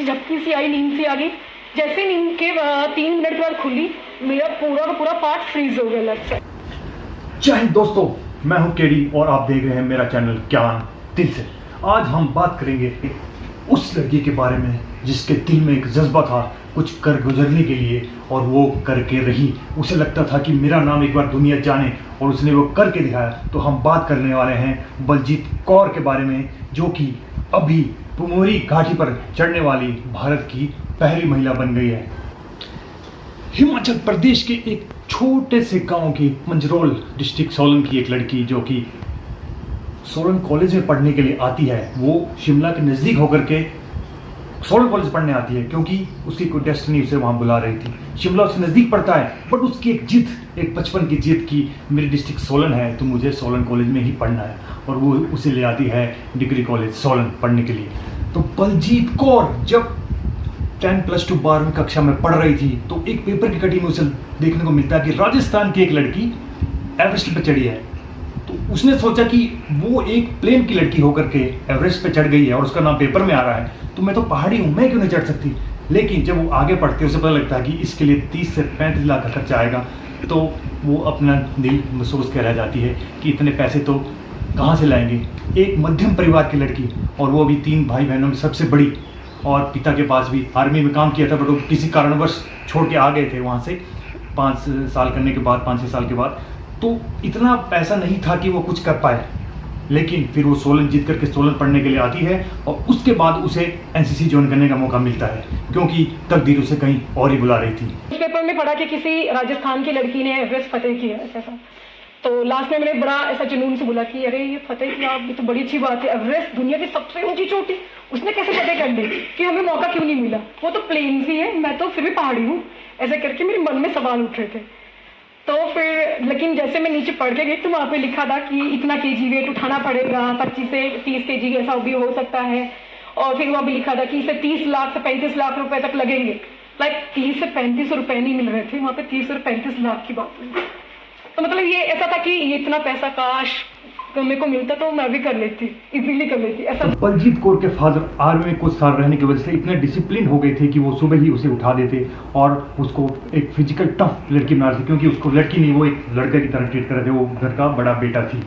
सी झपकी सी आई, नींद सी आ गई। जैसे नींद के 3 मिनट के बाद खुली, मेरा पूरा का पूरा पार्ट फ्रीज हो गया लेफ्ट साइड। जय हिंद दोस्तों, मैं हूं केडी और आप देख रहे हैं मेरा चैनल ज्ञान दिल से। आज हम बात करेंगे उस लड़की के बारे में जिसके दिल में एक जज्बा था कुछ कर गुजरने के लिए और वो करके रही। उसे लगता था कि मेरा नाम एक बार दुनिया जाने और उसने वो करके दिखाया। तो हम बात करने वाले हैं बलजीत कौर के बारे में, जो कि अभी पुमोरी घाटी पर चढ़ने वाली भारत की पहली महिला बन गई है। हिमाचल प्रदेश के एक छोटे से गांव की मंजरोल डिस्ट्रिक्ट सोलन की एक लड़की, जो कि सोलन कॉलेज में पढ़ने के लिए आती है। वो शिमला के नज़दीक होकर के सोलन कॉलेज पढ़ने आती है क्योंकि उसकी कोई डेस्टिनी उसे वहाँ बुला रही थी। शिमला उसके नज़दीक पड़ता है, बट उसकी एक जिद, एक बचपन की जिद की मेरी डिस्ट्रिक्ट सोलन है तो मुझे सोलन कॉलेज में ही पढ़ना है, और वो उसे ले आती है डिग्री कॉलेज सोलन पढ़ने के लिए। तो बलजीत कौर जब 10 प्लस 2 12वीं कक्षा में पढ़ रही थी तो एक पेपर की कटिंग में उसे देखने को मिलता है कि राजस्थान की एक लड़की एवरेस्ट पे चढ़ी है। तो उसने सोचा कि वो एक प्लेन की लड़की होकर के एवरेस्ट पे चढ़ गई है और उसका नाम पेपर में आ रहा है, तो मैं तो पहाड़ी हूँ, मैं क्यों नहीं चढ़ सकती। लेकिन जब वो आगे पढ़ती है उसे पता लगता है कि इसके लिए 30 से 35 लाख का खर्चा आएगा। तो वो अपना दिल महसूस कर रह जाती है कि इतने पैसे तो कहाँ से लाएंगे। एक मध्यम परिवार की लड़की, और वो भी 3 भाई बहनों में सबसे बड़ी, और पिता के पास भी आर्मी में काम किया था, बट वो किसी कारणवश छोड़ के आ गए थे वहाँ से 5 साल करने के बाद, 5-6 साल के बाद। तो इतना पैसा नहीं था कि वो कुछ कर पाए। लेकिन फिर वो सोलन जीत करके सोलन पढ़ने के लिए आती है और उसके बाद उसे एनसीसी ज्वाइन करने का मौका मिलता है क्योंकि तकदीर उसे कहीं और ही बुला रही थी। उस पेपर में पढ़ा कि किसी राजस्थान की लड़की ने एवरेस्ट फतेह किया ऐसा। तो लास्ट में मैंने बड़ा ऐसा जुनून से बोला कि अरे ये फतेह किया, ये तो बड़ी अच्छी बात है, एवरेस्ट दुनिया की सबसे ऊंची चोटी, उसने कैसे फतेह कर ली, कि हमें मौका क्यों नहीं मिला, वो तो प्लेन्स ही है, मैं तो फिर भी पहाड़ी हूँ। ऐसा करके मेरे मन में सवाल उठ रहे थे। तो फिर लेकिन जैसे मैं नीचे पढ़ के गई तो वहाँ पे लिखा था कि इतना केजी वेट उठाना पड़ेगा, 25 से 30 केजी ऐसा भी हो सकता है। और फिर वहाँ भी लिखा था कि इसे 30 लाख से 35 लाख रुपए तक लगेंगे। लाइक 30 से 35 रुपए नहीं मिल रहे थे वहाँ पे, 30 से 35 लाख की बात हुई। तो मतलब ये ऐसा था कि ये इतना पैसा काश मेरे को मिलता तो मैं भी कर लेती, इजीली कर लेती ऐसा। बलजीत कौर के फादर आर्मी में कुछ साल रहने की वजह से इतने डिसिप्लिन हो गए थे कि वो सुबह ही उसे उठा देते और उसको एक फिजिकल टफ लड़की बना रहे थे, क्योंकि उसको लड़की नहीं, वो एक लड़के की तरह ट्रीट कर रहे थे, वो घर का बड़ा बेटा थी।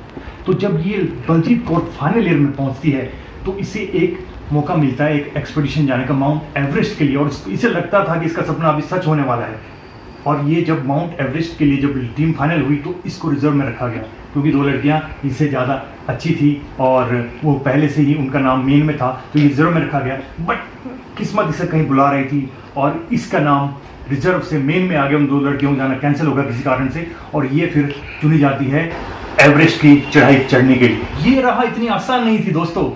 तो जब ये बलजीत कौर फाइनल ईयर में पहुंचती है तो इसे एक मौका मिलता है एक एक्सपीडिशन जाने का माउंट एवरेस्ट के लिए, और इसे लगता था कि इसका सपना अभी सच होने वाला है। और ये जब माउंट एवरेस्ट के लिए जब टीम फाइनल हुई तो इसको रिजर्व में रखा गया क्योंकि 2 लड़कियां इससे ज़्यादा अच्छी थी और वो पहले से ही उनका नाम मेन में था, तो ये रिजर्व में रखा गया। बट किस्मत इसे कहीं बुला रही थी और इसका नाम रिजर्व से मेन में आ गया। उन 2 लड़कियों को जाना कैंसिल होगा किसी कारण से, और ये फिर चुनी जाती है एवरेस्ट की चढ़ाई चढ़ने के लिए। ये रहा इतनी आसान नहीं थी दोस्तों,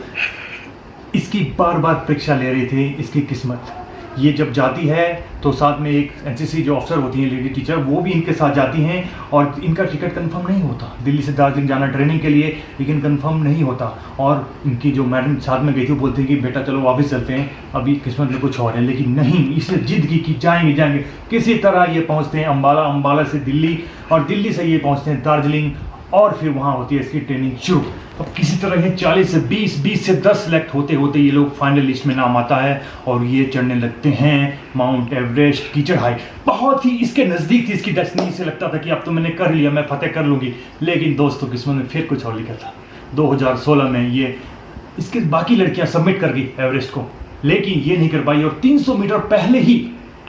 इसकी बार बार परीक्षा ले रही थी इसकी किस्मत। ये जब जाती है तो साथ में एक एनसीसी जो अफसर होती हैं लेडी टीचर, वो भी इनके साथ जाती हैं और इनका टिकट कंफर्म नहीं होता। दिल्ली से दार्जिलिंग जाना ट्रेनिंग के लिए, लेकिन कंफर्म नहीं होता। और इनकी जो मैडम साथ में गई थी वो बोलती है कि बेटा चलो वापस चलते हैं, अभी किस्मत में कुछ और है। लेकिन नहीं, इसने जिद की कि जाएंगे जाएंगे। किसी तरह ये पहुँचते हैं अम्बाला, अम्बाला से दिल्ली, और दिल्ली से ये पहुँचते हैं दार्जिलिंग, और फिर वहाँ होती है इसकी ट्रेनिंग शुरू। अब किसी तरह ये 40 से 20, 20 से 10 सेलेक्ट होते होते ये लोग फाइनल लिस्ट में नाम आता है और ये चढ़ने लगते हैं माउंट एवरेस्ट की चढ़ाई। बहुत ही इसके नज़दीक थी इसकी डेस्टिनी, से लगता था कि अब तो मैंने कर लिया, मैं फतेह कर लूँगी। लेकिन दोस्तों किस्मत में फिर कुछ और लिखा था। 2016 में ये इसके बाकी लड़कियाँ सबमिट कर गई एवरेस्ट को, लेकिन ये नहीं कर पाई, और 300 मीटर पहले ही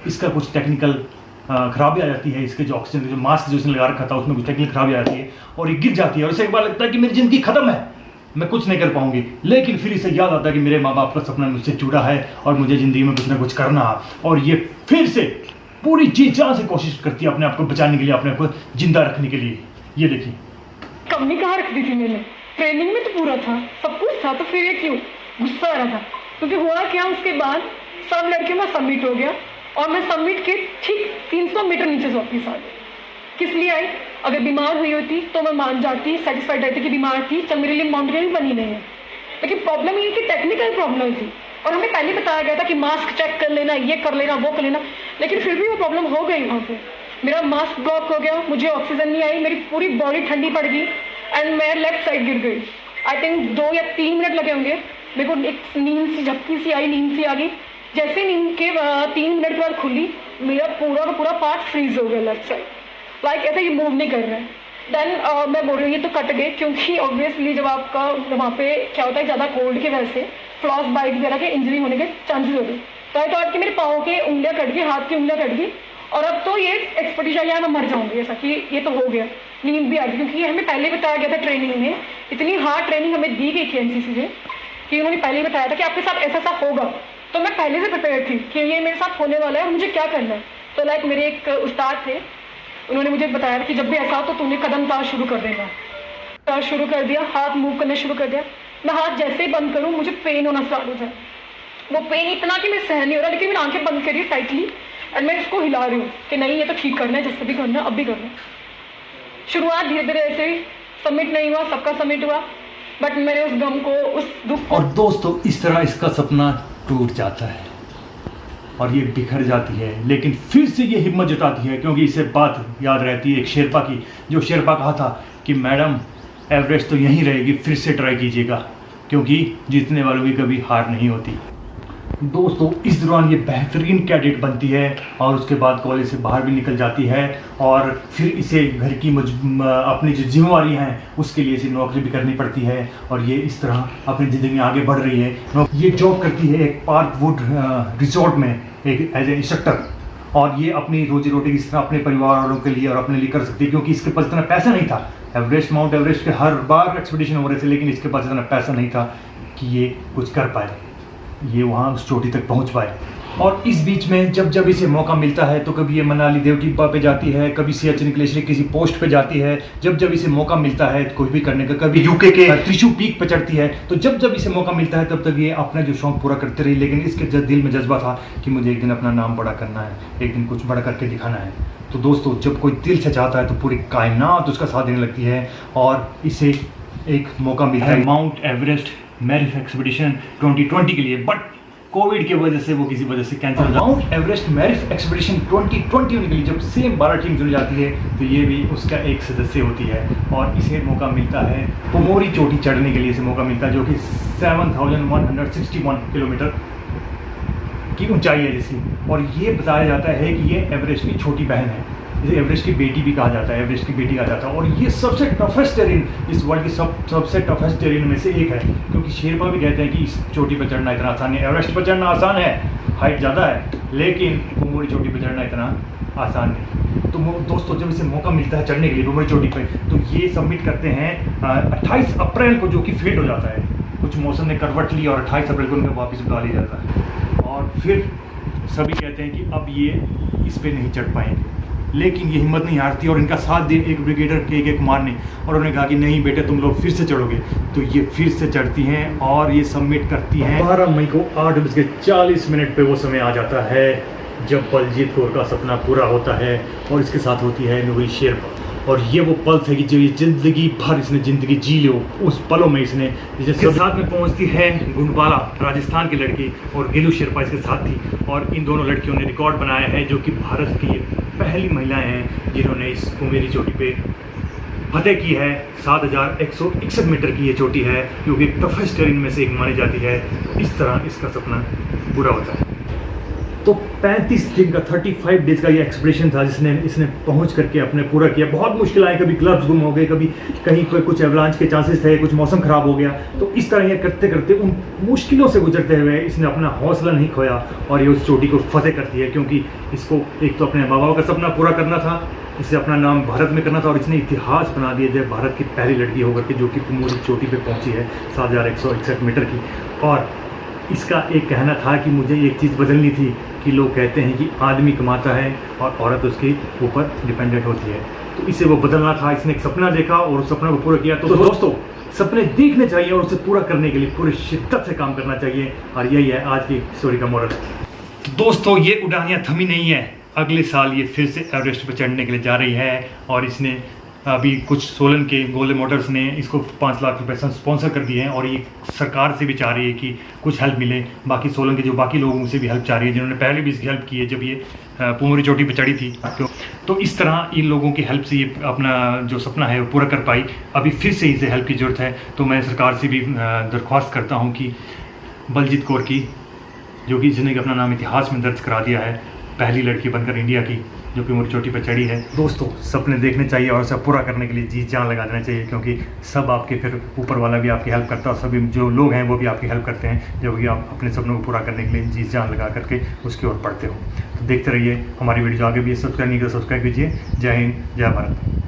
इसका कुछ टेक्निकल खराबी आ जाती है। इसके जो ऑक्सीजन जो मास्क जो इसने लगा रखा था उसमें कुछ टेक्निकल खराबी आ जाती है और ये गिर जाती है, और इसे एक बार लगता है कि मेरी ज़िंदगी खत्म है, मैं कुछ नहीं कर पाऊंगी। लेकिन फिर इसे याद आता है कि मेरे माँ बाप का सपना मुझसे जुड़ा है और मुझे ज़िंदगी में कुछ ना कुछ करना है, और ये फिर से पूरी जी जान से कोशिश करती है अपने आप को बचाने के लिए, अपने आप को जिंदा रखने के लिए। ये देखिए कमी कहाँ रख दी थी मैंने, ट्रेनिंग में तो पूरा था, सब कुछ था, तो फिर ये क्यों गुस्सा आ रहा था। क्योंकि हुआ क्या, उसके बाद सब लड़कियों में सबमिट हो गया और मैं सबमिट के ठीक 300 मीटर नीचे से वापस आ गई। किस लिए आई? अगर बीमार हुई होती तो मैं मान जाती, सेटिस्फाइड रहती कि बीमार थी, तब मेरे लिए माउंटेन बनी नहीं है। लेकिन प्रॉब्लम ये कि टेक्निकल प्रॉब्लम थी, और हमें पहले बताया गया था कि मास्क चेक कर लेना, ये कर लेना, वो कर लेना, लेकिन फिर भी वो प्रॉब्लम हो गई। वहाँ पे मेरा मास्क ब्लॉक हो गया, मुझे ऑक्सीजन नहीं आई, मेरी पूरी बॉडी ठंडी पड़ गई एंड मैं लेफ्ट साइड गिर गई। आई थिंक 2 या 3 मिनट लगे होंगे, मेरे को एक नींद सी झपकी सी आई, नींद सी आ गई। जैसे नींद के 3 मिनट के बाद खुली, मेरा पूरा का पूरा पार्ट फ्रीज हो गया लेफ्ट साइड, लाइक ऐसा ये मूव नहीं कर रहा है। देन मैं बोल रही हूँ ये तो कट गए, क्योंकि ऑब्वियसली जब आपका वहाँ पे क्या होता है ज़्यादा कोल्ड की वजह से फ्रॉस्ट बाइट वगैरह के इंजरी होने के चांसेस होते हैं। तो आई थॉट कि मेरे पाँव के उंगलियाँ कट गई, हाथ की उंगलियाँ कट गई, और अब तो ये एक्सपर्टीज है, मैं मर जाऊँगी, ऐसा कि ये तो हो गया। नींद भी आ गई, क्योंकि ये हमें पहले बताया गया था ट्रेनिंग में, इतनी हार्ड ट्रेनिंग हमें दी गई थी एनसीसी से कि उन्होंने पहले बताया था कि आपके साथ ऐसा ऐसा होगा। तो मैं पहले से प्रिपेयर थी कि ये मेरे साथ होने वाला है और मुझे क्या करना है। तो लाइक मेरे एक उस्ताद थे, उन्होंने मुझे बताया कि जब भी ऐसा हो तो तूने कदम ताज शुरू कर देना। ताज शुरू कर दिया, हाथ मूव करना शुरू कर दिया। मैं हाथ जैसे ही बंद करूँ मुझे पेन होना स्टार्ट हो जाए। वो पेन इतना कि मैं सहन नहीं हो रहा, लेकिन मैंने आंखें बंद करी टाइटली और मैं इसको हिला रही हूँ कि नहीं ये तो ठीक करना है, जिससे भी करना है अब भी करना है। शुरुआत धीरे धीरे ऐसे ही, सबमिट नहीं हुआ, सबका सबमिट हुआ, बट मैंने उस गम को, उस दुख को, और दोस्तों इस तरह इसका सपना टूट जाता है और ये बिखर जाती है, लेकिन फिर से ये हिम्मत जुटाती है, क्योंकि इसे बात याद रहती है एक शेरपा की, जो शेरपा कहा था कि मैडम एवरेस्ट तो यहीं रहेगी, फिर से ट्राई कीजिएगा, क्योंकि जीतने वालों की कभी हार नहीं होती। दोस्तों इस दौरान ये बेहतरीन कैडेट बनती है और उसके बाद कॉलेज से बाहर भी निकल जाती है, और फिर इसे घर की अपनी जो जिम्मेवारी हैं उसके लिए इसे नौकरी भी करनी पड़ती है, और ये इस तरह अपनी ज़िंदगी में आगे बढ़ रही है। ये जॉब करती है एक पार्क वुड रिजॉर्ट में एक एज ए इंस्ट्रक्टर, और ये अपनी रोजी रोटी किस तरह अपने परिवार वालों के लिए और अपने लिए कर सकती है, क्योंकि इसके पास इतना पैसा नहीं था। एवरेस्ट, माउंट एवरेस्ट के हर बार एक्सपीडिशन हो रहे थे, लेकिन इसके पास इतना पैसा नहीं था कि ये कुछ कर पाए, ये वहाँ उस चोटी तक पहुँच पाए। और इस बीच में जब जब इसे मौका मिलता है तो कभी ये मनाली देवटिब्बा पे जाती है, कभी सियाचिन ग्लेशियर किसी पोस्ट पे जाती है। जब जब इसे मौका मिलता है कुछ भी करने का, कभी यूके के त्रिशु पीक पे चढ़ती है, तो जब जब इसे मौका मिलता है तब तक ये अपना जो शौक पूरा करते रही। लेकिन इसके दिल में जज्बा था कि मुझे एक दिन अपना नाम बड़ा करना है, एक दिन कुछ बड़ा करके दिखाना है। तो दोस्तों जब कोई दिल से चाहता है तो पूरी कायनात उसका साथ देने लगती है, और इसे एक मौका मिलता है माउंट एवरेस्ट मैरिफ एक्सपीडिशन 2020 के लिए, बट कोविड की वजह से वो किसी वजह से कैंसिल हो जाता है। माउंट एवरेस्ट मैरिफ एक्सपीडिशन 2020 होने के लिए जब सेम 12 टीम चुनी जाती है तो ये भी उसका एक सदस्य होती है, और इसे मौका मिलता है पोमोरी चोटी चढ़ने के लिए। इसे मौका मिलता है जो कि 7161 किलोमीटर की ऊंचाई है जिसकी, और ये बताया जाता है कि ये एवरेस्ट की छोटी बहन है, इसे एवरेस्ट की बेटी भी कहा जाता है, एवरेस्ट की बेटी कहा जाता है। और ये सबसे टफेस्ट टेरेन, इस वर्ल्ड की सबसे टफेस्ट टेरेन में से एक है, क्योंकि शेरपा भी कहते हैं कि इस चोटी पर चढ़ना इतना आसान है। एवरेस्ट पर चढ़ना आसान है, हाइट ज़्यादा है, लेकिन पोमोरी चोटी पर चढ़ना इतना आसान नहीं। तो दोस्तों जब इसे मौका मिलता है चढ़ने के लिए पोमोरी चोटी पर, तो ये सबमिट करते हैं 28 अप्रैल को, जो कि फेल हो जाता है। कुछ मौसम ने करवट ली और 28 अप्रैल को उनको वापस बुला लिया जाता है, और फिर सभी कहते हैं कि अब ये इस पर नहीं चढ़ पाएंगे। लेकिन ये हिम्मत नहीं हारती और इनका साथ दे एक ब्रिगेडर के कुमार ने, और उन्होंने कहा कि नहीं बेटे तुम लोग फिर से चढ़ोगे। तो ये फिर से चढ़ती हैं और ये सबमिट करती हैं। 12 मई को 8:40 पे वो समय आ जाता है जब बलजीत कौर का सपना पूरा होता है, और इसके साथ होती है नूरी शेरपा। और ये वो पल थे कि जो ये ज़िंदगी भर इसने ज़िंदगी जी लो, उस पलों में इसने जिसके साथ में पहुंचती है गुंडबाला राजस्थान की लड़की, और गिलू शेरपा इसके साथ थी। और इन दोनों लड़कियों ने रिकॉर्ड बनाया है, जो कि भारत की पहली महिलाएं हैं जिन्होंने इस पोमेरी चोटी पे फतेह की है। 7161 मीटर की ये चोटी है, जो कि टफेस्ट टेरेन में से एक मानी जाती है। इस तरह इसका सपना पूरा होता है। तो 35 दिन का 35 डेज का ये एक्सपीडिशन था जिसने इसने पहुंच करके अपने पूरा किया। बहुत मुश्किल आए, कभी ग्लव्स गुम हो गए, कभी कहीं पर कुछ एवलांच के चांसेस थे, कुछ मौसम ख़राब हो गया। तो इस तरह ये करते करते उन मुश्किलों से गुजरते हुए इसने अपना हौसला नहीं खोया और ये उस चोटी को फतेह करती है, क्योंकि इसको एक तो अपने माँ बाप का सपना पूरा करना था, इसे अपना नाम भारत में करना था, और इसने इतिहास बना दिया जब भारत की पहली लड़की होकर के जो कि पोमोरी चोटी पे पहुंची है 7161 मीटर की। और इसका एक कहना था कि मुझे एक चीज़ बदलनी थी कि लोग कहते हैं कि आदमी कमाता है और औरत उसके ऊपर डिपेंडेंट होती है। तो इसे वो बदलना था, इसने एक सपना देखा और उस सपने को पूरा किया। तो दोस्तों सपने देखने चाहिए और उसे पूरा करने के लिए पूरी शिद्दत से काम करना चाहिए, और यही है आज की स्टोरी का मोरल। दोस्तों ये उड़ानियाँ थमी नहीं है, अगले साल ये फिर से एवरेस्ट पर चढ़ने के लिए जा रही है, और इसने अभी कुछ सोलन के गोले मोटर्स ने इसको 5 लाख रुपए स्पॉन्सर कर दिए हैं, और ये सरकार से भी चाह रही है कि कुछ हेल्प मिले। बाकी सोलन के जो बाकी लोगों से भी हेल्प चाह रही है, जिन्होंने पहले भी इसकी हेल्प की है जब ये पोमोरी चोटी पे चढ़ी थी। तो इस तरह इन लोगों की हेल्प से ये अपना जो सपना है वो पूरा कर पाई। अभी फिर से इसे हेल्प की ज़रूरत है, तो मैं सरकार से भी दरख्वास्त करता हूँ कि बलजीत कौर की जो कि जिसने अपना नाम इतिहास में दर्ज करा दिया है, पहली लड़की बनकर इंडिया की जो कि ऊँट चोटी पर चढ़ी है। दोस्तों, सपने देखने चाहिए और सब पूरा करने के लिए जी जान लगा देना चाहिए, क्योंकि सब आपके फिर ऊपर वाला भी आपकी हेल्प करता है और सभी जो लोग हैं वो भी आपकी हेल्प करते हैं, जब कि आप अपने सपनों को पूरा करने के लिए जी जान लगा करके उसकी ओर बढ़ते हो। तो देखते रहिए हमारी वीडियो, आगे भी सब्सक्राइब नहीं किया सब्सक्राइब कीजिए। जय हिंद, जय भारत।